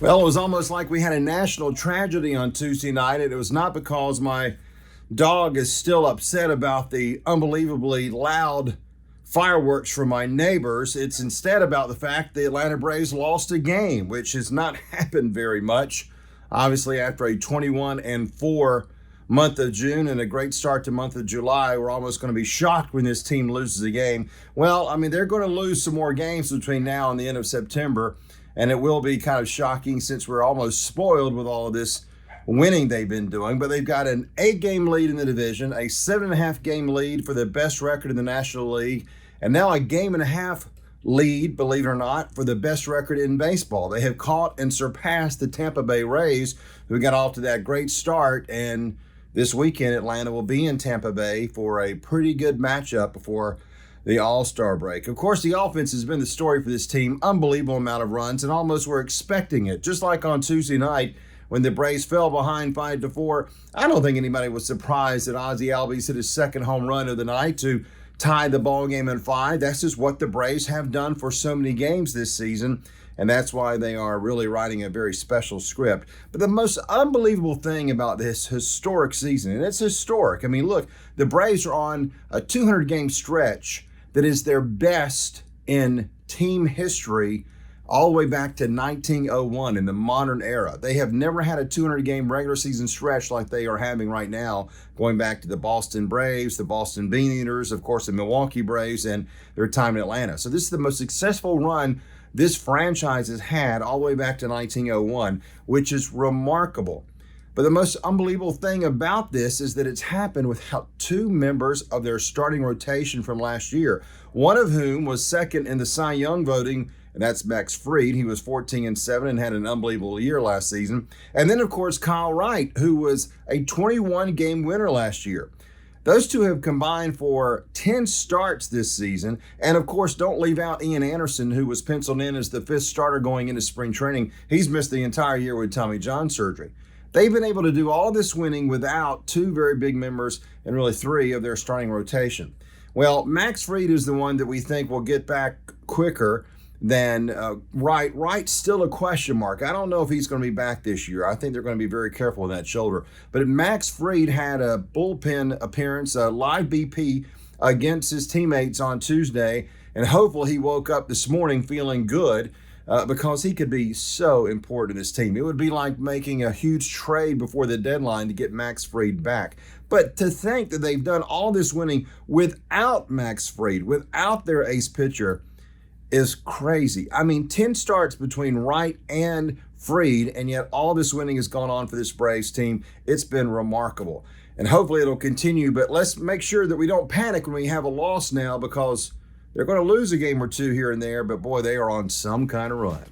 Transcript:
Well, it was almost like we had a national tragedy on Tuesday night, and it was not because my dog is still upset about the unbelievably loud fireworks from my neighbors. It's instead about the fact the Atlanta Braves lost a game, which has not happened very much. Obviously, after a 21-4 month of June and a great start to month of July, we're almost going to be shocked when this team loses a game. Well, I mean, they're going to lose some more games between now and the end of September. And it will be kind of shocking since we're almost spoiled with all of this winning they've been doing. But they've got an 8-game lead in the division, a 7.5-game lead for the best record in the National League, and now a 1.5-game lead, believe it or not, for the best record in baseball. They have caught and surpassed the Tampa Bay Rays, who got off to that great start. And this weekend, Atlanta will be in Tampa Bay for a pretty good matchup before the All-Star break. Of course, the offense has been the story for this team. Unbelievable amount of runs, and almost we're expecting it. Just like on Tuesday night when the Braves fell behind 5-4, I don't think anybody was surprised that Ozzie Albies hit his second home run of the night to tie the ball game in 5. That's just what the Braves have done for so many games this season, and that's why they are really writing a very special script. But the most unbelievable thing about this historic season, and it's historic. I mean, look, the Braves are on a 200-game stretch that is their best in team history all the way back to 1901 in the modern era. They have never had a 200-game regular season stretch like they are having right now, going back to the Boston Braves, the Boston Bean Eaters, of course, the Milwaukee Braves, and their time in Atlanta. So this is the most successful run this franchise has had all the way back to 1901, which is remarkable. But the most unbelievable thing about this is that it's happened without 2 members of their starting rotation from last year, one of whom was second in the Cy Young voting, and that's Max Fried. He was 14-7 and had an unbelievable year last season. And then, of course, Kyle Wright, who was a 21-game winner last year. Those two have combined for 10 starts this season. And, of course, don't leave out Ian Anderson, who was penciled in as the 5th starter going into spring training. He's missed the entire year with Tommy John surgery. They've been able to do all this winning without 2 very big members and really 3 of their starting rotation. Well, Max Fried is the one that we think will get back quicker than Wright. Wright's still a question mark. I don't know if he's going to be back this year. I think they're going to be very careful with that shoulder. But Max Fried had a bullpen appearance, a live BP against his teammates on Tuesday, and hopefully he woke up this morning feeling good. Because he could be so important to this team. It would be like making a huge trade before the deadline to get Max Fried back. But to think that they've done all this winning without Max Fried, without their ace pitcher, is crazy. I mean, 10 starts between Wright and Fried, and yet all this winning has gone on for this Braves team. It's been remarkable. And hopefully it'll continue, but let's make sure that we don't panic when we have a loss now, because they're going to lose a game or 2 here and there, but boy, they are on some kind of run.